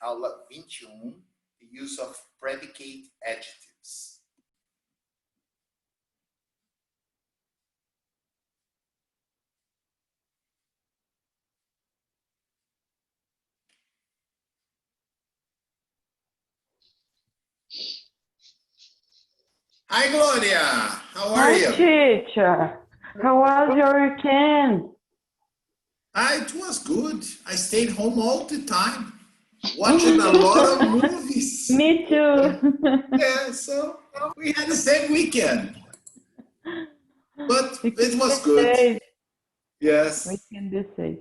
Aula 21, the use of predicate adjectives. Hi, Gloria. How are you? Hi, teacher. How was your weekend? It was good. I stayed home all the time, watching a lot of movies. Me too. Yeah, so we had the same weekend. But it was good. Yes. We can decide.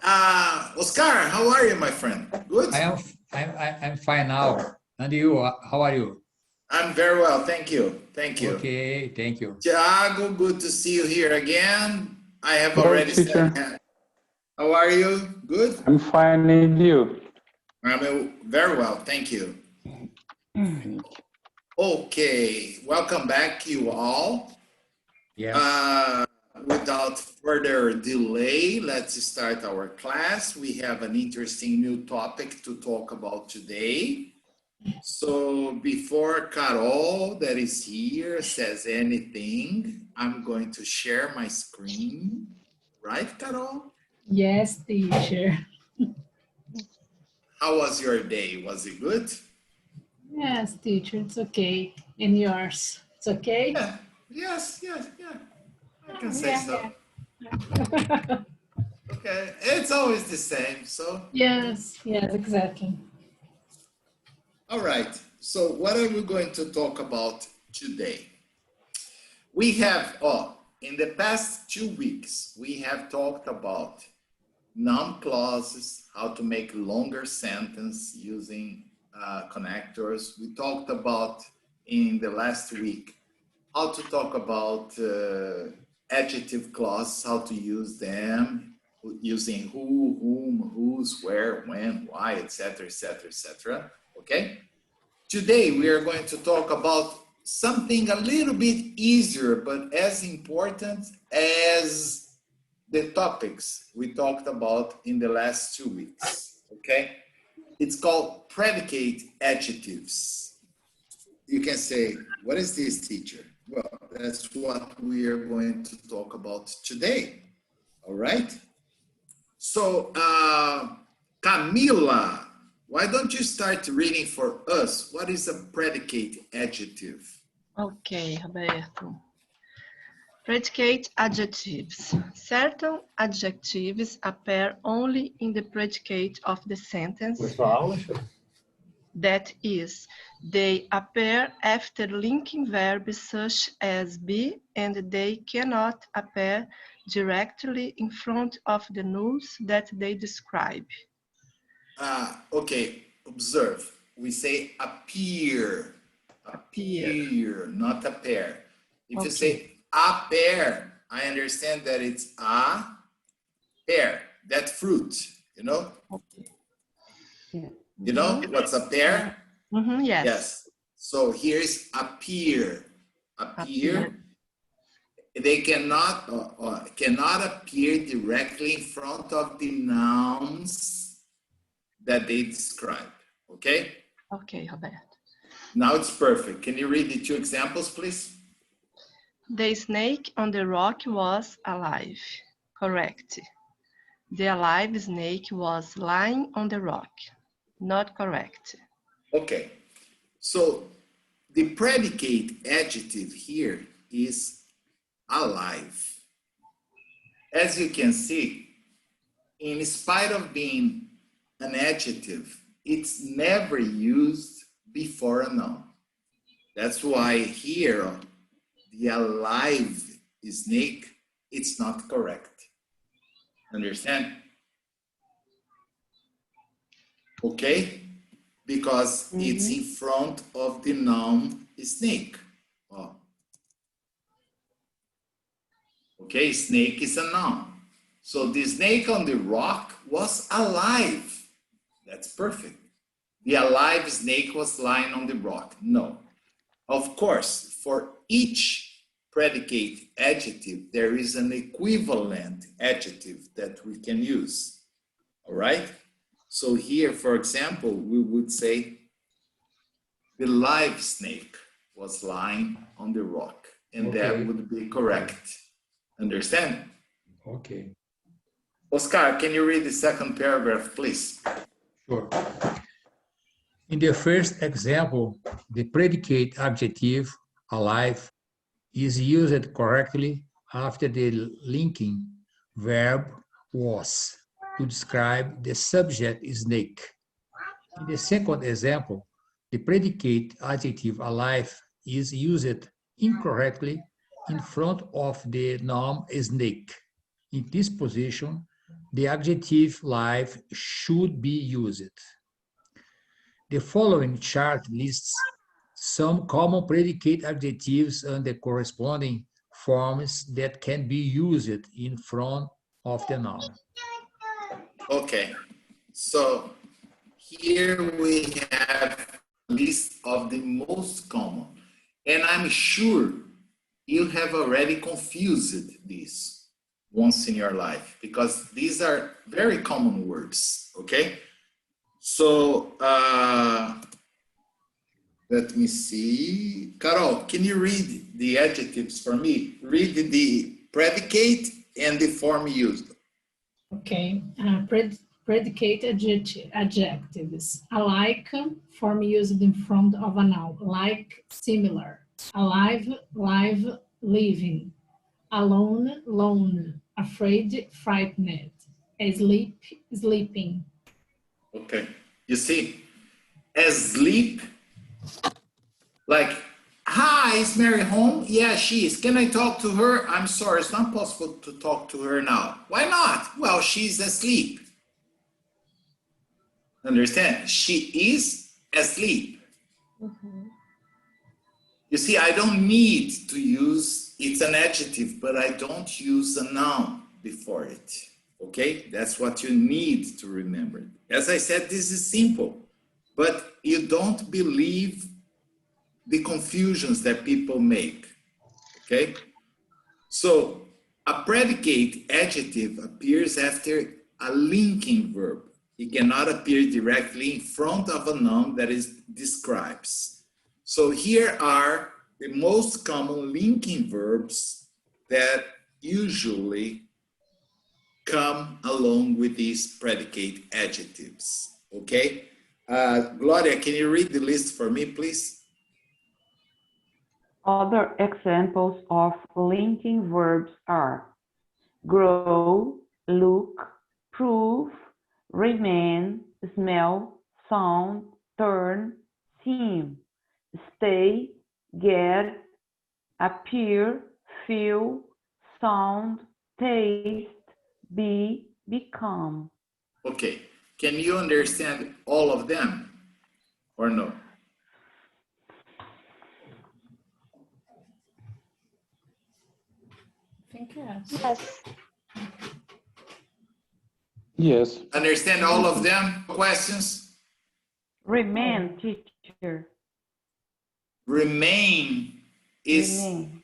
Oscar, how are you, my friend? Good? I'm fine now. And you, how are you? I'm very well, thank you. Thank you. Okay, thank you. Tiago, good to see you here again. I have Hello, already teacher. said, how are you? Good? I'm fine, and you? I'm very well, thank you. Okay, welcome back, you all. Yes. Without further delay, let's start our class. We have an interesting new topic to talk about today. So before Carol, that is here, says anything, I'm going to share my screen. Right, Carol? Yes, teacher. How was your day? Was it good? Yes, teacher, it's okay. And yours, it's okay? Yeah. Yes. I can say so. Yeah. Okay, it's always the same, so. Yes, exactly. All right, so what are we going to talk about today? We have, in the past 2 weeks, we have talked about noun clauses, how to make longer sentence using connectors. We talked about in the last week how to talk about adjective clauses, how to use them, using who, whom, whose, where, when, why, etc., etc., etc. Okay? Today we are going to talk about something a little bit easier, but as important as the topics we talked about in the last 2 weeks, okay? It's called predicate adjectives. You can say, what is this, teacher? Well, that's what we are going to talk about today, all right? So, Camila, why don't you start reading for us? What is a predicate adjective? Okay, Roberto. Predicate adjectives. Certain adjectives appear only in the predicate of the sentence. That is, they appear after linking verbs such as be, and they cannot appear directly in front of the nouns that they describe. Okay, observe. We say appear. Appear, not appear. If you say appear, I understand that it's a pear, that fruit, you know? Yeah. You know what's a pear? Yes. Yes. So here's appear. Appear. They cannot appear directly in front of the nouns that they describe. Okay? Okay, Roberto. Now it's perfect. Can you read the 2 examples, please? The snake on the rock was alive. Correct. The alive snake was lying on the rock. Not correct. Okay. So the predicate adjective here is alive. As you can see, in spite of being an adjective, it's never used before a noun. That's why here, the alive snake, it's not correct. Understand? Okay? Because it's in front of the noun snake. Oh. Okay, snake is a noun. So the snake on the rock was alive. That's perfect. The alive snake was lying on the rock. No. Of course, for each predicate adjective, there is an equivalent adjective that we can use. All right? So here, for example, we would say the live snake was lying on the rock, and that Okay. would be correct. Understand? Okay, Oscar, can you read the second paragraph, please? sure. In the first example, the predicate adjective alive is used correctly after the linking verb was to describe the subject snake. In the second example, the predicate adjective alive is used incorrectly in front of the noun snake. In this position, the adjective live should be used. The following chart lists some common predicate adjectives and the corresponding forms that can be used in front of the noun. Okay, so here we have a list of the most common, and I'm sure you have already confused this once in your life because these are very common words, okay? So let me see. Carol, can you read the adjectives for me? Read the predicate and the form used. Okay. Predicate adjectives. Alike, form used in front of a noun. Like, similar. Alive, live, living. Alone, lone. Afraid, frightened. Asleep, sleeping. Okay. You see, asleep, like, hi, is Mary home? Yeah, she is. Can I talk to her? I'm sorry, it's not possible to talk to her now. Why not? Well, she's asleep. Understand? She is asleep. You see, I don't need to use, it's an adjective, but I don't use a noun before it. Okay? That's what you need to remember. As I said, this is simple, but you don't believe the confusions that people make. Okay? So, a predicate adjective appears after a linking verb. It cannot appear directly in front of a noun that is describes. So here are the most common linking verbs that usually come along with these predicate adjectives. Okay? Gloria, can you read the list for me, please? Other examples of linking verbs are grow, look, prove, remain, smell, sound, turn, seem, stay, get, appear, feel, sound, taste, be, become. Okay. Can you understand all of them or no? I think yes. Yes. Yes. Understand all of them? Questions? Remain, teacher. Remain is, Remain.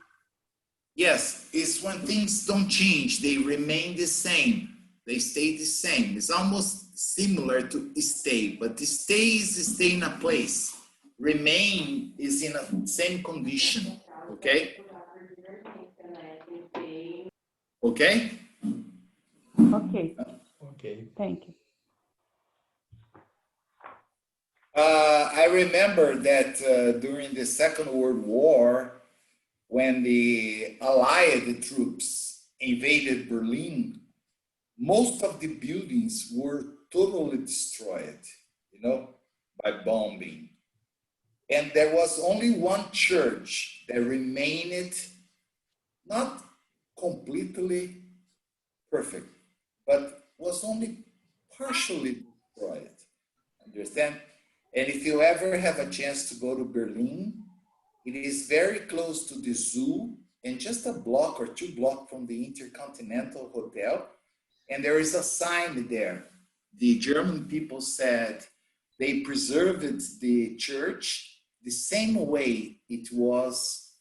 yes, it's when things don't change. They remain the same. They stay the same. It's almost similar to stay, but stay is stay in a place. Remain is in a same condition, okay? Okay? Okay, Okay. thank you. I remember that during the Second World War, when the Allied troops invaded Berlin, most of the buildings were totally destroyed, you know, by bombing. And there was only one church that remained not completely perfect, but was only partially destroyed. Understand? And if you ever have a chance to go to Berlin, it is very close to the zoo and just a block or 2 blocks from the Intercontinental Hotel. And there is a sign there. The German people said they preserved the church the same way it was,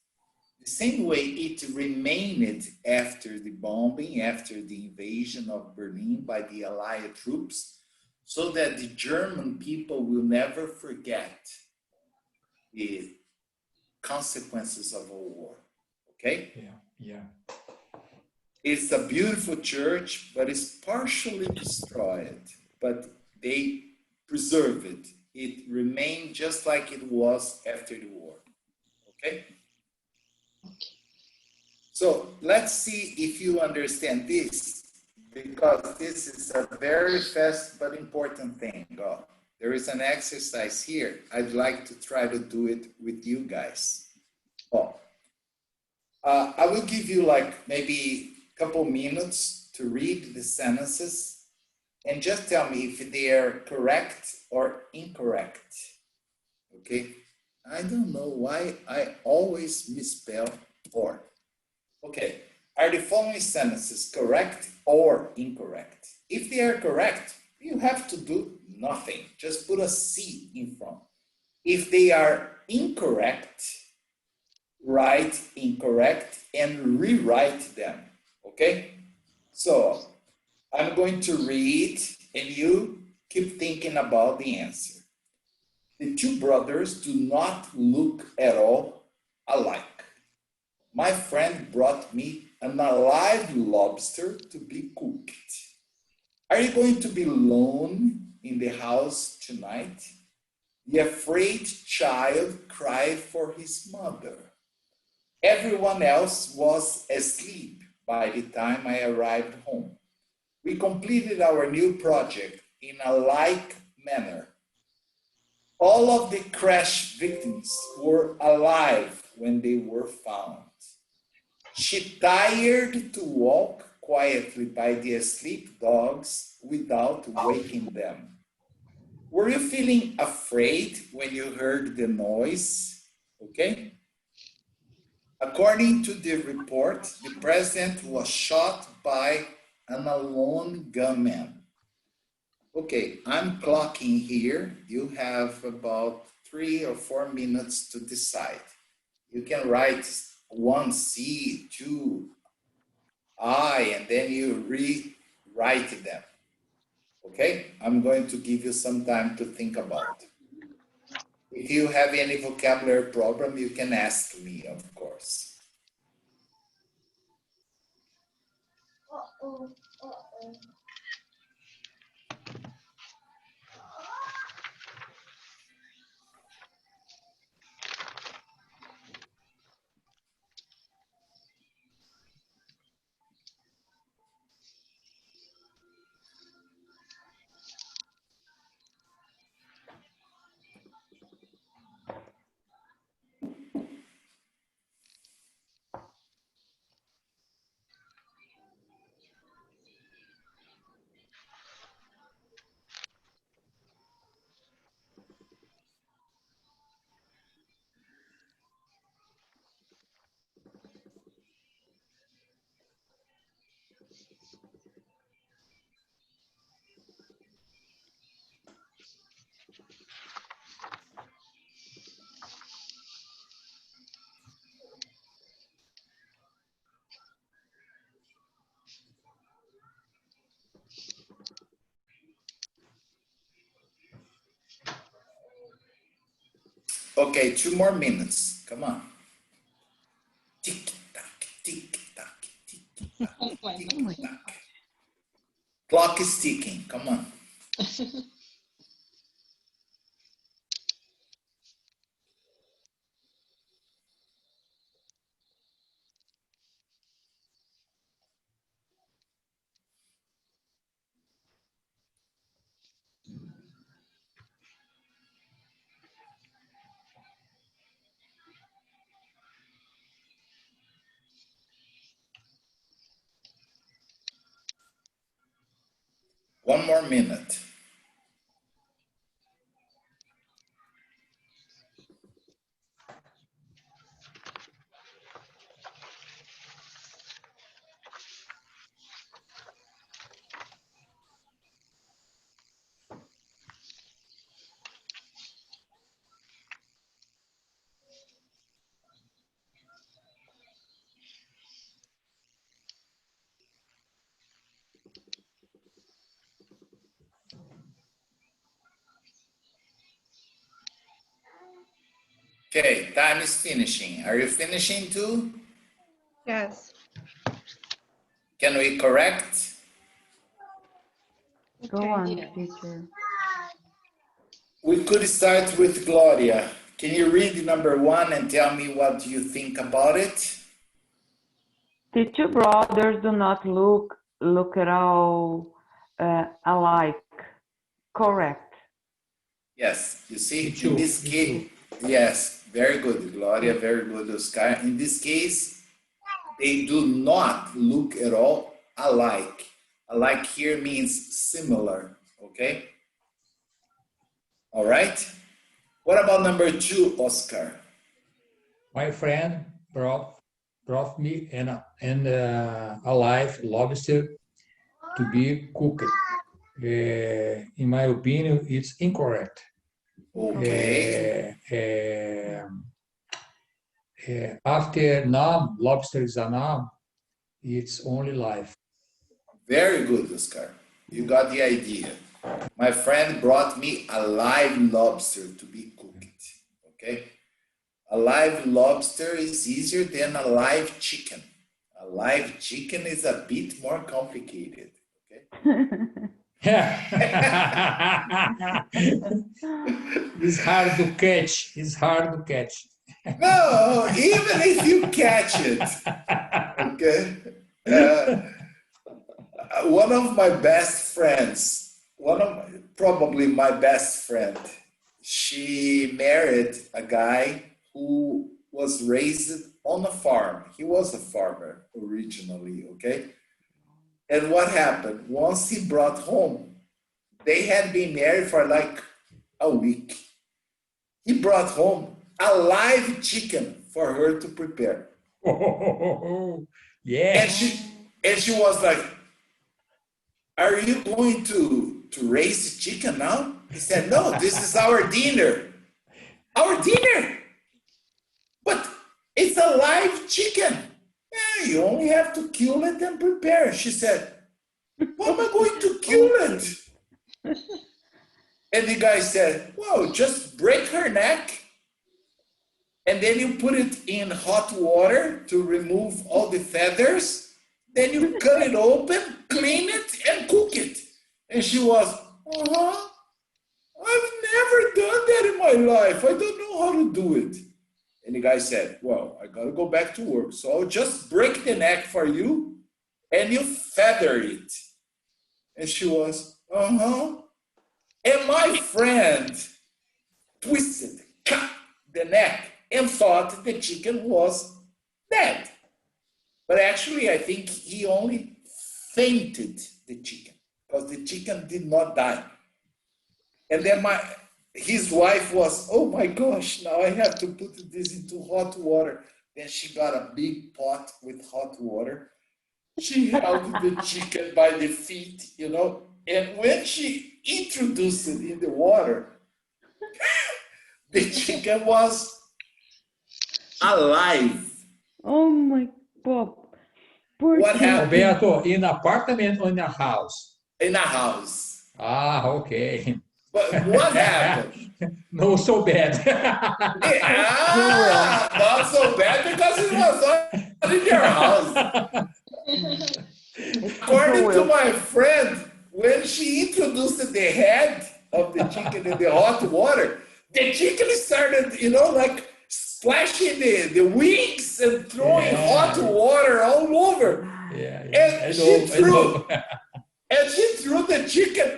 the same way it remained after the bombing, after the invasion of Berlin by the Allied troops. so that the German people will never forget the consequences of a war. Okay? Yeah. It's a beautiful church, but it's partially destroyed. But they preserve it. It remained just like it was after the war. Okay? So let's see if you understand this, because this is a very fast but important thing. Oh, there is an exercise here. I'd like to try to do it with you guys. Oh, I will give you like maybe a couple minutes to read the sentences and just tell me if they are correct or incorrect. Okay? I don't know why I always misspell or. Okay, are the following sentences correct or incorrect? If they are correct, you have to do nothing. Just put a C in front. If they are incorrect, write incorrect and rewrite them. Okay? So I'm going to read and you keep thinking about the answer. The two brothers do not look at all alike. My friend brought me an alive lobster to be cooked. Are you going to be alone in the house tonight? The afraid child cried for his mother. Everyone else was asleep by the time I arrived home. We completed our new project in a like manner. All of the crash victims were alive when they were found. She tired to walk quietly by the asleep dogs without waking them. Were you feeling afraid when you heard the noise? Okay. According to the report, the president was shot by an unknown gunman. Okay, I'm clocking here. You have about 3 or 4 minutes to decide. You can write 1C, 2I, and then you rewrite them. Okay, I'm going to give you some time to think about it. If you have any vocabulary problem, you can ask me, of course. Okay, 2 more minutes. Come on. Tick tock, tick tock, tick tock, tick tock. Clock is ticking. Come on. One more minute. Okay, time is finishing. Are you finishing too? Yes. Can we correct? Go Okay. on, Yes. teacher. We could start with Gloria. Can you read number 1 and tell me what you think about it? The two brothers do not look at all alike. Correct. Yes, you see, Me in too. this Me case, too. yes, very good, Gloria, very good, Oscar. In this case, they do not look at all alike. Alike here means similar, okay? All right. What about number 2, Oscar? My friend brought me a live lobster to be cooked. In my opinion, it's incorrect. Okay, After noun, lobster is a noun. It's only live. very good, Oscar. You got the idea. My friend brought me a live lobster to be cooked, okay? A live lobster is easier than a live chicken. A live chicken is a bit more complicated, okay? It's hard to catch. It's hard to catch. No, even if you catch it, okay? One of my best friends, probably my best friend, she married a guy who was raised on a farm. He was a farmer originally, okay? And what happened? Once he brought home, they had been married for like a week. He brought home a live chicken for her to prepare. Yeah. And she was like, "Are you going to raise chicken now?" He said, "No, this is our dinner." Our dinner? But it's a live chicken. Yeah, you only have to kill it and prepare. She said, "How am I going to kill it?" And the guy said, "Well, just break her neck. And then you put it in hot water to remove all the feathers. Then you cut it open, clean it, and cook it." And she was, "I've never done that in my life. I don't know how to do it." And the guy said, "Well, I gotta go back to work. So I'll just break the neck for you and you feather it." And she was, And my friend twisted, cut the neck and thought the chicken was dead. But actually, I think he only fainted the chicken because the chicken did not die. And then his wife was, "Oh my gosh, now I have to put this into hot water." Then she got a big pot with hot water. She held the chicken by the feet, and when she introduced it in the water, the chicken was alive. Oh my God. Poor What chicken. happened? Roberto, in apartment or in a house? In a house. Ah, okay. But what happened? No, so bad. Not so bad because it was not in your house. According to my friend, when she introduced the head of the chicken in the hot water, the chicken started, like splashing the wings and throwing hot water all over. Yeah, And she threw the chicken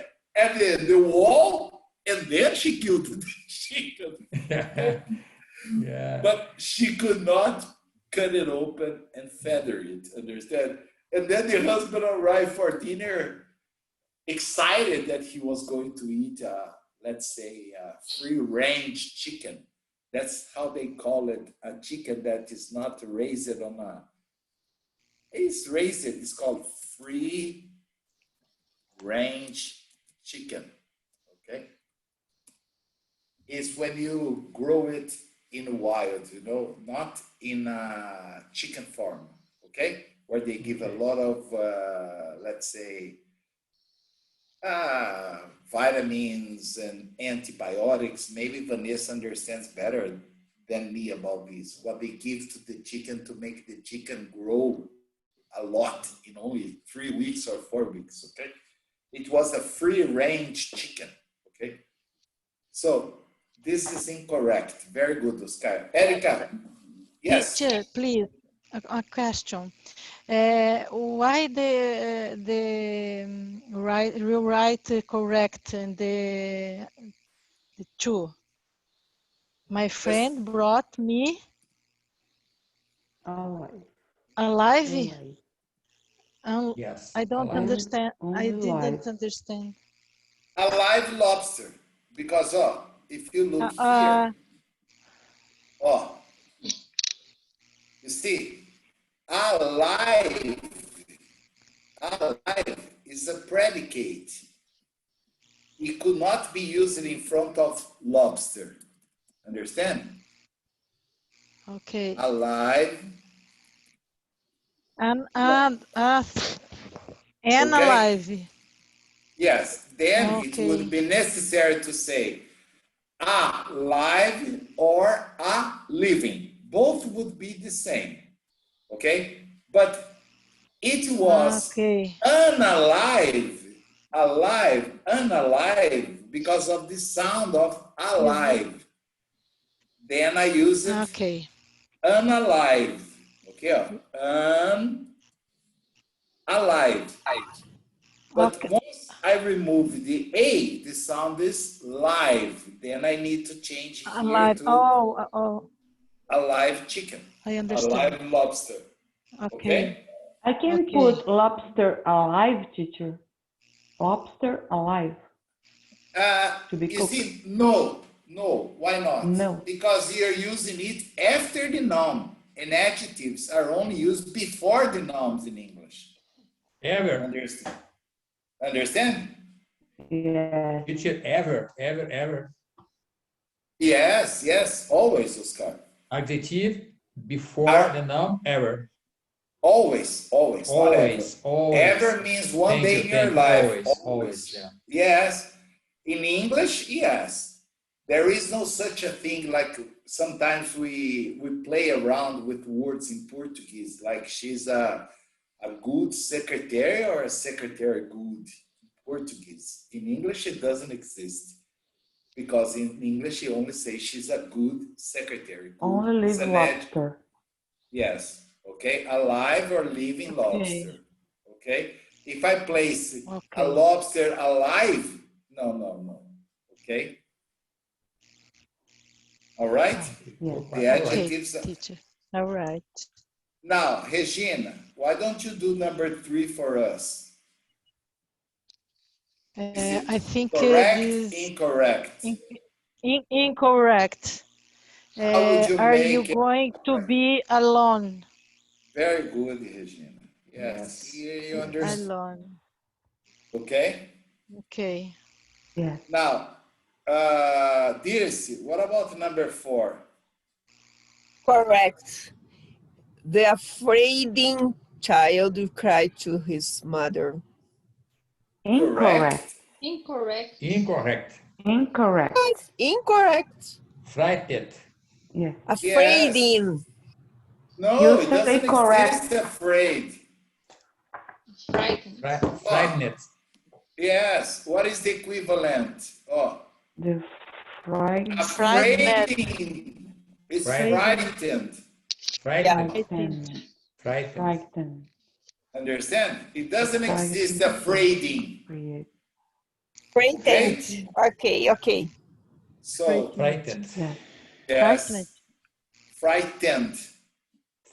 at the wall, and then she killed the chicken. Yeah. But she could not cut it open and feather it, understand? And then the husband arrived for dinner, excited that he was going to eat, let's say, free-range chicken. That's how they call it, a chicken that is not raised on it's raised, it's called free-range chicken, okay? It's when you grow it in wild, not in a chicken farm, okay? Where they give a lot of, let's say, vitamins and antibiotics. Maybe Vanessa understands better than me about this. What they give to the chicken to make the chicken grow a lot in only 3 weeks or 4 weeks, okay? It was a free-range chicken, okay? So this is incorrect. Very good, Oscar. Erica, yes? Teacher, please, a question. Why you write correct and the two? My friend brought me Alive. alive. Alive. Yes. I don't alive. understand. I Only didn't live. understand. A live lobster. Because, if you look here, you see, alive is a predicate. It could not be used in front of lobster. Understand? Okay. Alive. And Okay. alive. Yes. Then it Okay. would be necessary to say alive or a living. Both would be the same. Okay? But it was Okay. unalive, because of the sound of alive. Then I use it Okay. unalive. Okay, unalive. But Okay. once I remove the A, the sound is live. Then I need to change here Alive. to Oh, alive chicken, I understand. alive lobster. Okay. I can Okay. put lobster alive, teacher. Lobster alive. To be You cooked. see, no, why not? No. Because you're using it after the noun, and adjectives are only used before the nouns in English. Ever. Understand? Yes. Teacher, ever. Yes, always, Oscar. Adjective before the noun, ever. Always, not ever. Always. Ever means one day in your life. Always, yeah. Yes. In English, yes. There is no such a thing like sometimes we play around with words in Portuguese, like she's a good secretary or a secretary good in Portuguese. In English, it doesn't exist. Because in English, you only say she's a good secretary. Good. Only It's live an lobster. Yes. Okay. Alive or living lobster. Okay. If I place a lobster alive, no. Okay. All right. Yes. The adjectives. Okay, teacher. All right. Now, Regina, why don't you do number 3 for us? I think correct, this incorrect. Incorrect. How would you Are make you it? going to be alone? Very good, Regina. Yes. Here you understand. Alone. Okay. Okay. Yes. Now, Dirce, what about number 4? Correct. The afraid child cried to his mother. Incorrect. Incorrect. Incorrect. Incorrect. Incorrect. Frightened. Yes. Afraid. Yes. No, You it say doesn't correct. exist afraid. Frightened. Frightened. Yes. What is the equivalent? The frightened. Afraid. It's frightened. Frightened. Frightened. Understand? It doesn't exist afraid. Frightened. Okay. So, Frightened. Yes. yes. Frightened.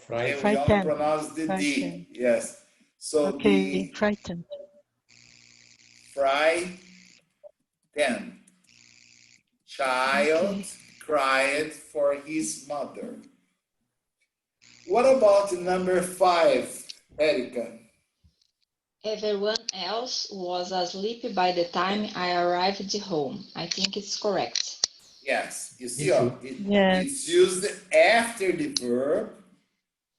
Okay, we only Frightened. pronounce the D. Yes. So Okay, frightened. Frightened. Child cried for his mother. What about number 5, Erica? Everyone else was asleep by the time I arrived home. I think it's correct. Yes, you see, it's used after the verb,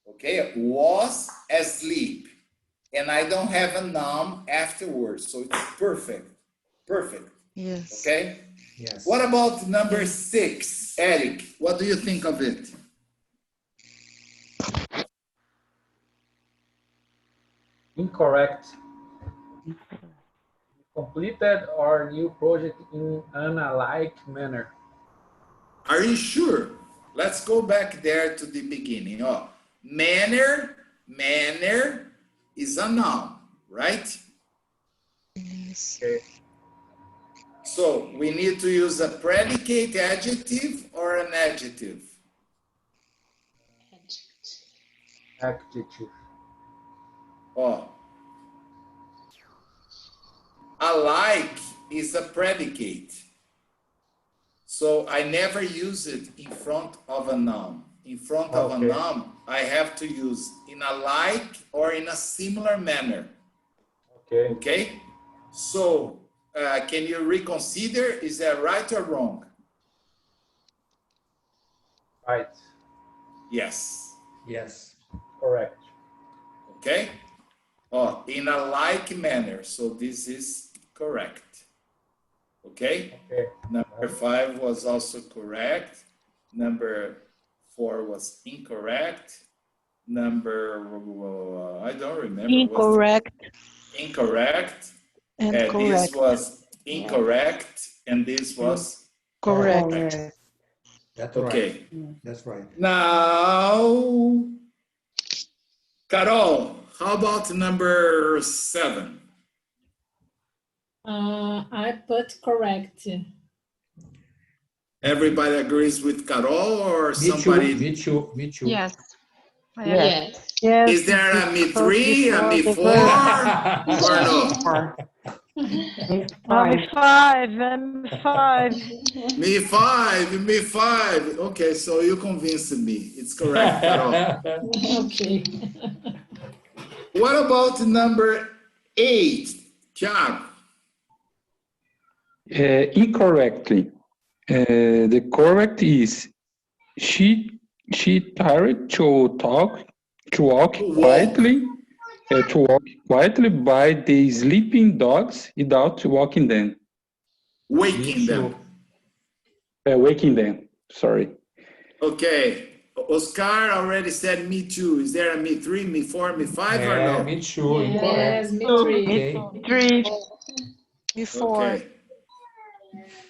okay, was asleep, and I don't have a noun afterwards, so it's perfect, Yes. okay? Yes. What about number 6? Eric, what do you think of it? Incorrect. Completed our new project in an alike manner. Are you sure? Let's go back there to the beginning. Oh, manner is a noun, right? Yes. Okay. So we need to use a predicate adjective or an adjective. Adjective. Oh, alike is a predicate. So I never use it in front of a noun. In front of a Okay. noun, I have to use in a like or in a similar manner. Okay. Okay? So can you reconsider? Is that right or wrong? Right. Yes. Yes. Correct. Okay? Oh, in a like manner. So this is correct. Okay? Okay. Number 5 was also correct. Number 4 was incorrect. Number, I don't remember. Incorrect Incorrect. and This correct. was incorrect. And this was Correct. Correct. That's okay. right. That's right. Now, Carol, how about number 7? I put correct. Everybody agrees with Carol or Me somebody? too. Me too. Yes. I agree. Yes. Yes. Is there a me because 3, a before me the 4, verb or no? before. It's I'm five. five. Me 5. Okay, so you convinced me. It's correct, Carol. Okay. What about number 8, Thiago? Incorrectly. The correct is she tired to walk quietly by the sleeping dogs without waking them. Waking them. Waking them. Sorry. Okay. Oscar already said me too. Is there a me 3, me 4, me 5 or Yeah, no? me too. Yes, Incorrect. me Oh, three. Okay. 3 before Okay.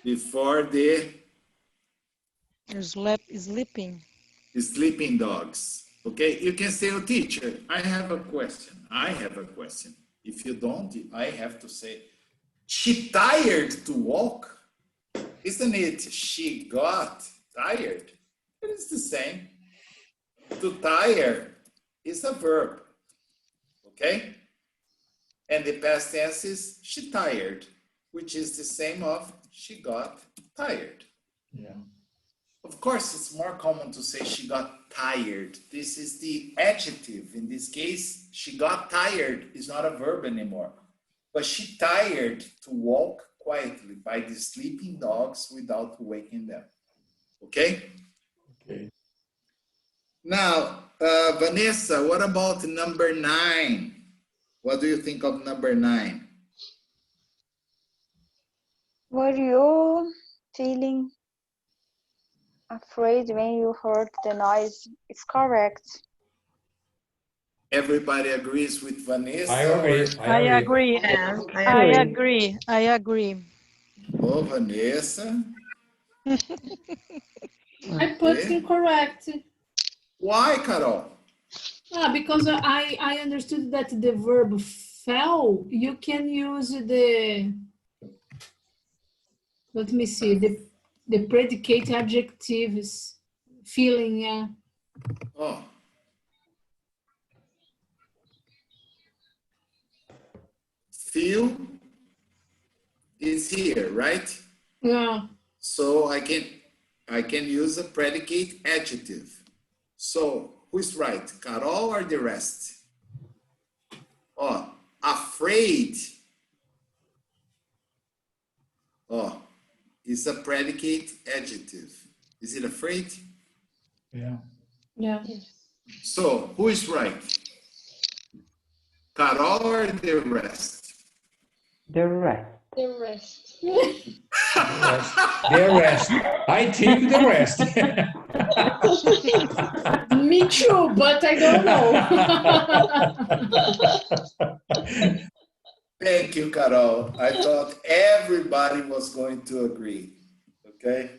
Before the you're sleeping. sleeping dogs. Okay, you can say, oh, teacher, I have a question. If you don't, I have to say, she tired to walk? Isn't it she got tired? It's the same. To tire is a verb. Okay? And the past tense is she tired, which is the same of she got tired. Yeah. Of course, it's more common to say she got tired. This is the adjective. In this case, she got tired is not a verb anymore. But she tired to walk quietly by the sleeping dogs without waking them. Okay? Okay. Now, Vanessa, what about number 9? What do you think of number 9? Were you feeling afraid when you heard the noise? It's correct. Everybody agrees with Vanessa? I agree. I agree. Yes, I agree. Oh, Vanessa. I put Okay. incorrect. Why, Carol? Because I understood that the verb fell, you can use the, let me see, the predicate adjectives, feeling, Oh. Feel is here, right? yeah. So I can use a predicate adjective. So who's right, Carol or the rest? Oh, afraid. Oh, is a predicate adjective. Is it afraid? Yeah. Yeah. So who is right? Carol or the rest? The rest. The rest. Yes, the rest. I take the rest. Me too, but I don't know. Thank you, Carol. I thought everybody was going to agree. Okay.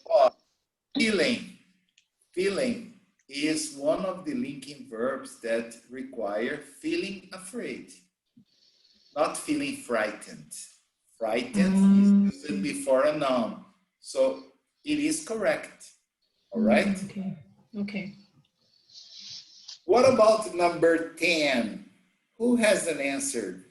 Oh, feeling. Feeling is one of the linking verbs that require feeling afraid, not feeling frightened. Frightened is used before a noun. So it is correct. All right? Okay. Okay. What about number 10? Who hasn't answered?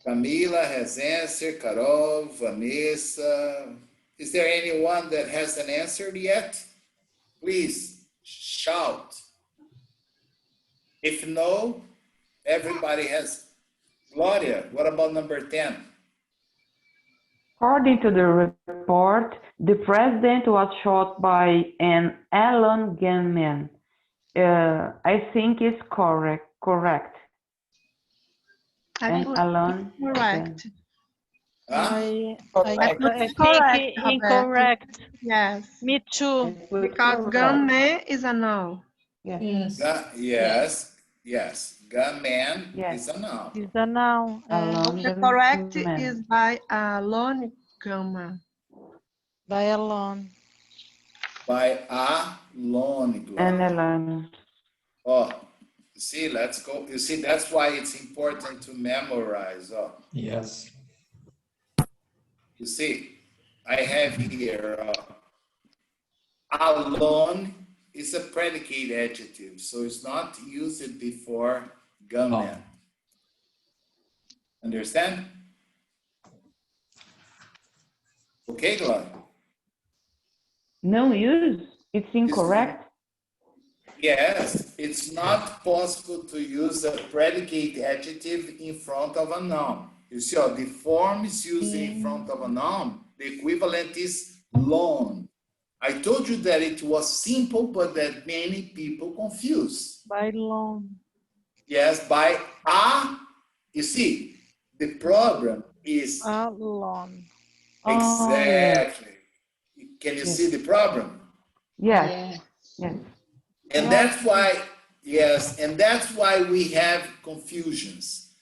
Camila has answered, Carol, Vanessa. Is there anyone that hasn't answered yet? Please shout. If no, everybody has. Gloria, what about number 10? According to the report, the president was shot by an Alan gunman. I think it's correct. I An put Alan. correct. I Correct, think incorrect. Yes, Me too. because gunman is a noun. Yes. Yes. Gunman Yes. is a noun. Is a noun. Alan The correct gunman. is by a lone gunman. By alone. By a lone, Gloria. An Alan. Oh, you see, let's go. You see, that's why it's important to memorize. Oh, Yes. you see, I have here, alone is a predicate adjective, so it's not used before gunman. Oh. Understand? Okay, Gloria? No use. It's incorrect. Yes, it's not possible to use a predicate adjective in front of a noun. You see, the form is used in front of a noun. The equivalent is lone. I told you that it was simple, but that many people confuse. By alone. Yes, by a. You see, the problem is Alone. exactly. Can you see the problem? Yes. Yes. And that's why, yes, and that's why we have confusions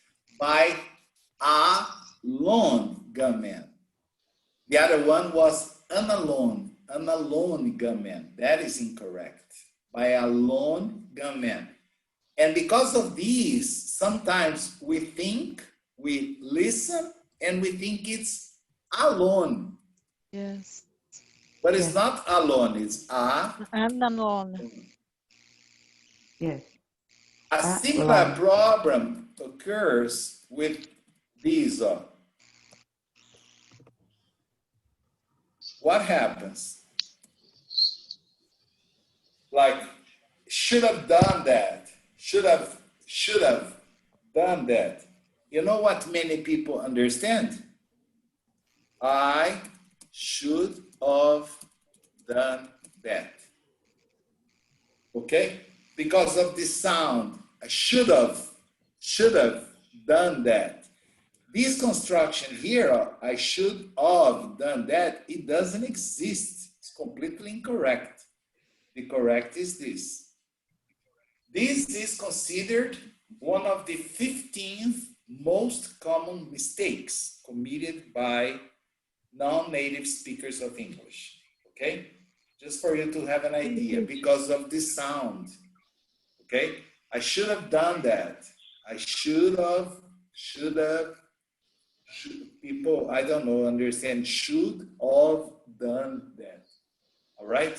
by a lone gunman. The other one was an alone gunman. That is incorrect. By a lone gunman. And because of these, sometimes we think, we listen, and we think it's alone. Yes. But it's not alone, it's a. And alone. Yes. A similar problem occurs with these. What happens? Like, should have done that. Should have done that. You know what many people understand? I should have done that. Okay? Because of the sound, I should have done that. This construction here, I should have done that, it doesn't exist. It's completely incorrect. The correct is this. This is considered one of the 15th most common mistakes committed by non-native speakers of English. Okay? Just for you to have an idea, because of the sound. Okay, I should have done that. I should have, people, I don't know, understand, should have done that. All right?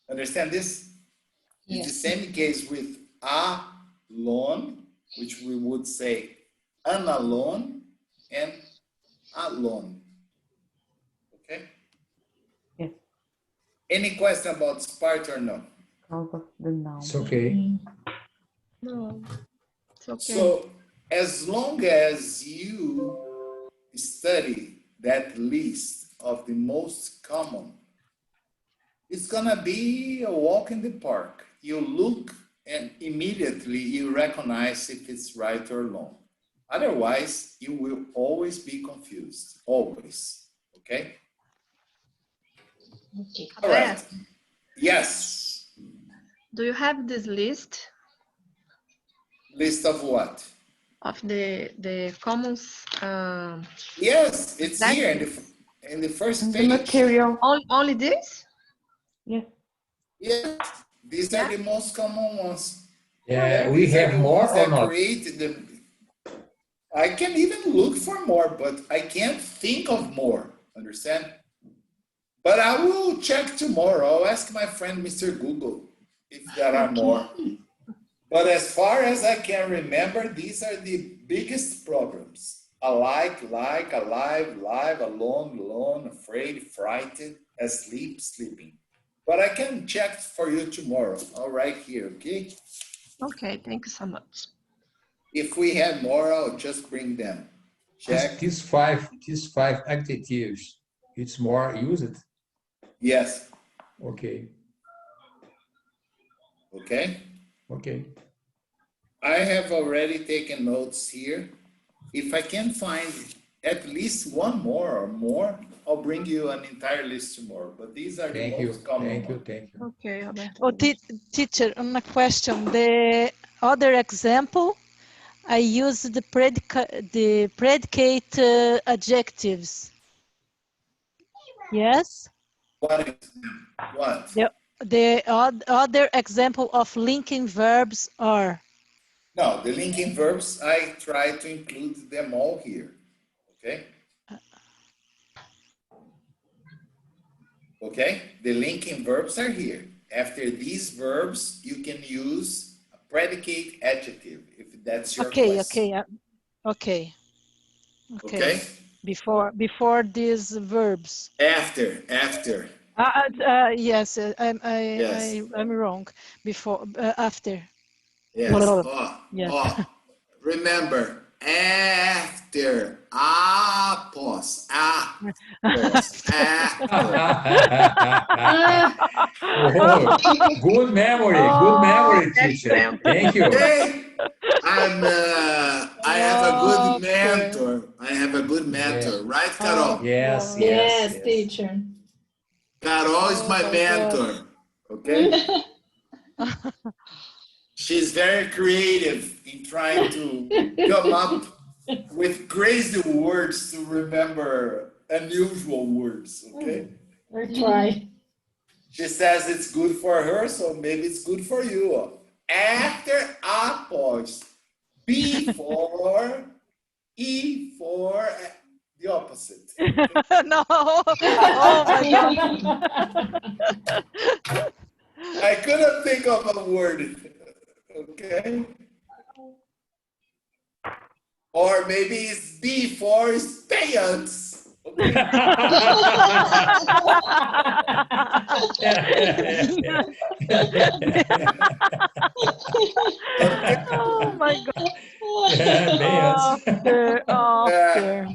Understand this? Yes. It's the same case with alone, which we would say an alone and alone. Okay? Yes. Any question about Spark or no? Out of the noun. It's okay. No, it's okay. So as long as you study that list of the most common, it's gonna be a walk in the park. You look and immediately you recognize if it's right or wrong. Otherwise, you will always be confused. Always. Okay? Okay. All right. Yes. Do you have this list List of what? of the common Yes, it's here in the first The page. material. only this? Yes. Yeah, these are the most common ones. Yeah, we These are have the more ones or that not? create the. I can even look for more, but I can't think of more. Understand? But I will check tomorrow. I'll ask my friend Mr. Google if there are more. But as far as I can remember, these are the biggest problems. Alike, like, alive, live, alone, afraid, frightened, asleep, sleeping. But I can check for you tomorrow. All right, here, okay? Okay, thank you so much. If we have more, I'll just bring them. Check. These five adjectives, it's more used? Yes. Okay. Okay. Okay. I have already taken notes here. If I can find at least one more or more, I'll bring you an entire list tomorrow. But these are the most common ones. Thank you. Okay, Roberto. Oh, teacher, a question. The other example, I use the predicate adjectives. Yes. What example? What? The other example of linking verbs are. No, the linking verbs, I try to include them all here. Okay? Okay? The linking verbs are here. After these verbs, you can use a predicate adjective, if that's your question. Okay. Okay? Before these verbs. After. Yes, Yes. I'm wrong. Before, after. Yes. Yes. Remember, after, após, after. Oh, good memory, teacher. Thank you. Hey, I have a good mentor. I have a good mentor, right, Carol? Yes. Yes, teacher. Carol is my mentor. Okay? She's very creative in trying to come up with crazy words to remember unusual words. Okay? I try. She says it's good for her, so maybe it's good for you. After, após, before, e for, the opposite. No. Oh my God. I couldn't think of a word. Okay? Or maybe it's before stay antes. Okay? Oh my God. After.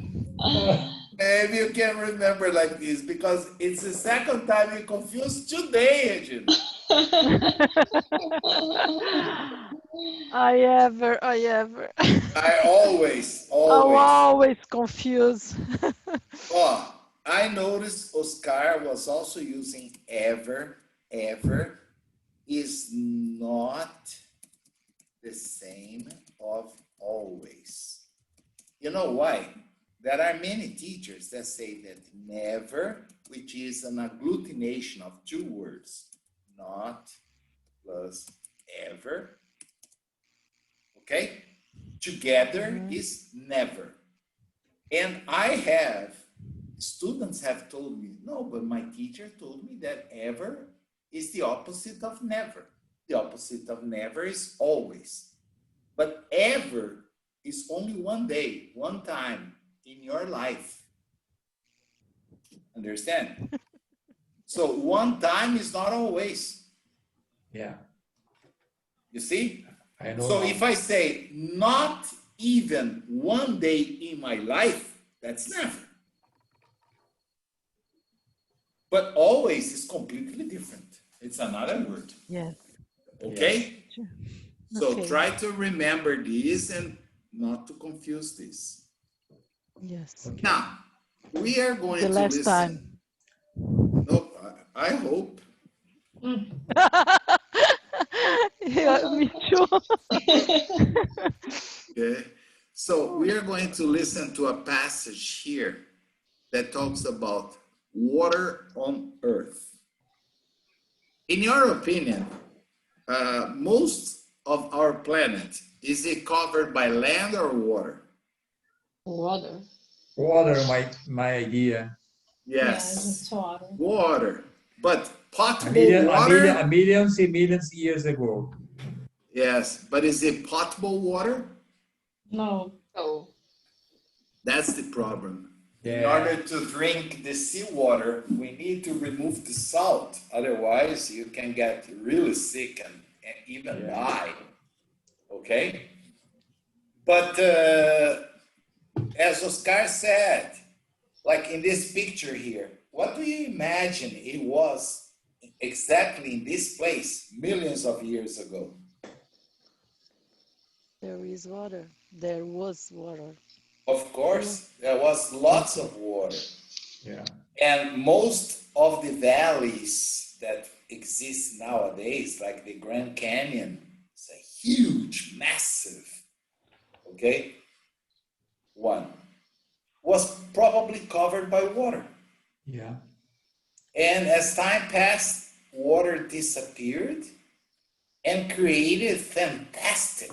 Maybe you can remember like this because it's the second time you confused today, Agent. I ever. I always. I'm always confused. Oh, I noticed Oscar was also using ever. Ever is not the same of always. You know why? There are many teachers that say that never, which is an agglutination of two words, not plus ever, okay? Together is never. And students have told me, no, but my teacher told me that ever is the opposite of never. The opposite of never is always. But ever is only one day, one time in your life. Understand? So one time is not always. Yeah. You see? I know. So if I say not even one day in my life, that's never. But always is completely different. It's another word. Yes. Okay? Yes. So Okay. try to remember this and not to confuse this. Yes. Now, we are going The to last listen. time. Nope, I hope. Yeah, me too. Okay, so we are going to listen to a passage here that talks about water on earth. In your opinion, most of our planet, is it covered by land or water? Water. Water, my idea. Yes, it's water. water, but potable water? Millions and millions of years ago. Yes, but is it potable water? No. Oh. That's the problem. In Yeah. order to drink the seawater, we need to remove the salt. Otherwise, you can get really sick and even die. Okay? But as Oscar said, like in this picture here, what do you imagine it was exactly in this place millions of years ago? There is water. There was water. Of course, there was lots of water. Yeah. And most of the valleys that exist nowadays, like the Grand Canyon, it's a huge, massive, okay, one, was probably covered by water. Yeah. And as time passed, water disappeared and created fantastic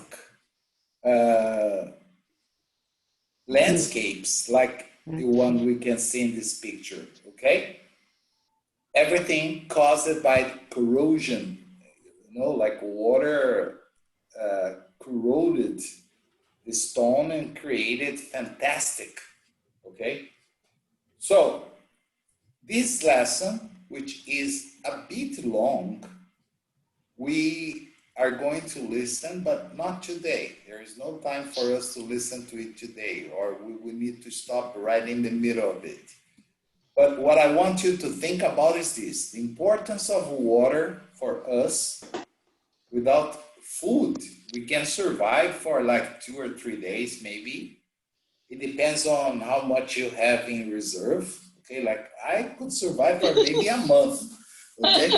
landscapes like the one we can see in this picture, okay? Everything caused by corrosion, like water corroded the stone and created fantastic, okay? So, this lesson, which is a bit long, we are going to listen, but not today. There is no time for us to listen to it today, or we need to stop right in the middle of it. But what I want you to think about is this: the importance of water for us. Without food, we can survive for like 2 or 3 days, maybe. It depends on how much you have in reserve. Okay, like I could survive for maybe a month. Okay.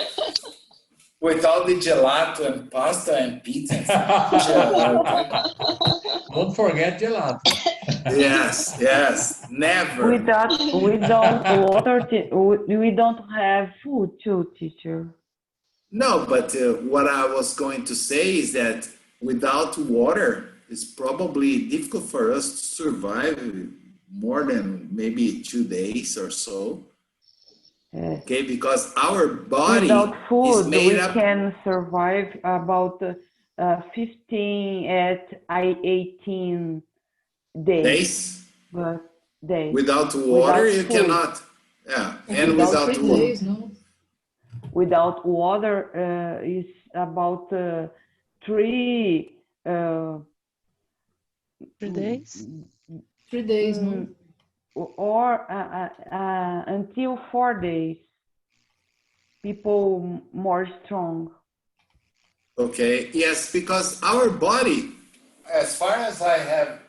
Without the gelato and pasta and pizza. Don't forget gelato. Yes, never. Without water, we don't have food too, teacher. No, but what I was going to say is that without water, it's probably difficult for us to survive more than maybe 2 days or so. Okay, because our body without food, is made we up. can survive about 15 at 18 days. But days. Without water, you food. cannot. Yeah, and Without without 3 water. days, no? Without water is about 3 3 days? 3 days, no? Or until 4 days. People more strong. Okay, yes, because our body, as far as I have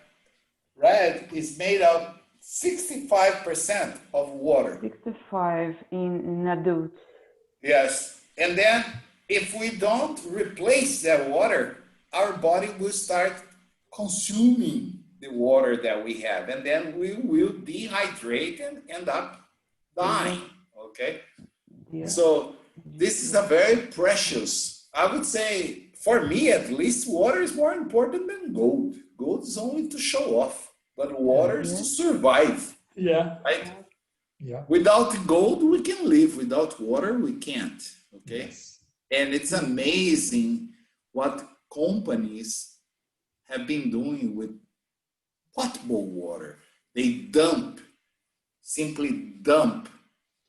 read, is made of 65% of water. 65 in adults. Yes, and then if we don't replace that water, our body will start consuming the water that we have, and then we will dehydrate and end up dying, okay? Yeah. So this is a very precious, I would say, for me at least, water is more important than gold. Gold is only to show off, but water is to survive. Yeah. Right? Yeah. Without gold, we can live. Without water, we can't. Okay? Yes. And it's amazing what companies have been doing with potable water. They simply dump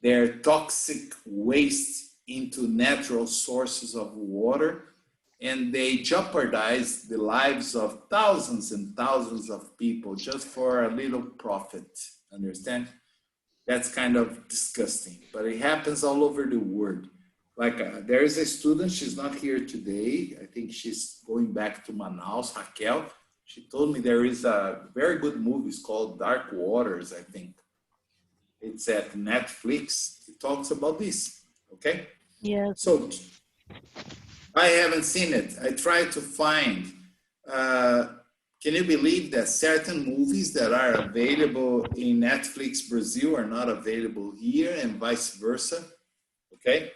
their toxic waste into natural sources of water, and they jeopardize the lives of thousands and thousands of people just for a little profit. Understand? That's kind of disgusting, but it happens all over the world. Like there is a student, she's not here today. I think she's going back to Manaus, Raquel. She told me there is a very good movie. It's called Dark Waters, I think. It's at Netflix. It talks about this, okay? Yes. So I haven't seen it. I tried to find, can you believe that certain movies that are available in Netflix Brazil are not available here and vice versa, okay?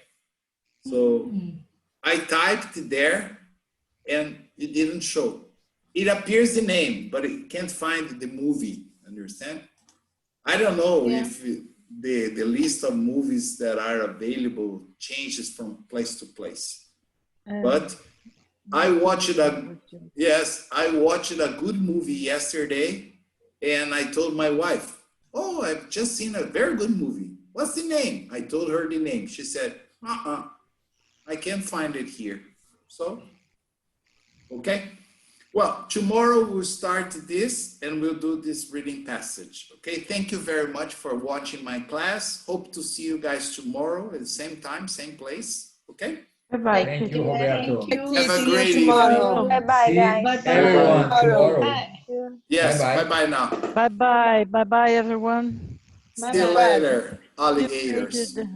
So I typed there and it didn't show. It appears the name, but it can't find the movie, understand? I don't know if the list of movies that are available changes from place to place. But I watched I watched a good movie yesterday and I told my wife, oh, I've just seen a very good movie. What's the name? I told her the name. She said, I can't find it here. So, okay. Well, tomorrow we'll start this and we'll do this reading passage. Okay, thank you very much for watching my class. Hope to see you guys tomorrow at the same time, same place. Okay? Bye-bye. Thank you, Roberto. Thank you. Have a See you great evening. tomorrow. Bye-bye, See guys. everyone tomorrow. Bye. Yes, Bye-bye. bye-bye now. Bye-bye. Bye-bye, everyone. See you Bye-bye. later, alligators. Good.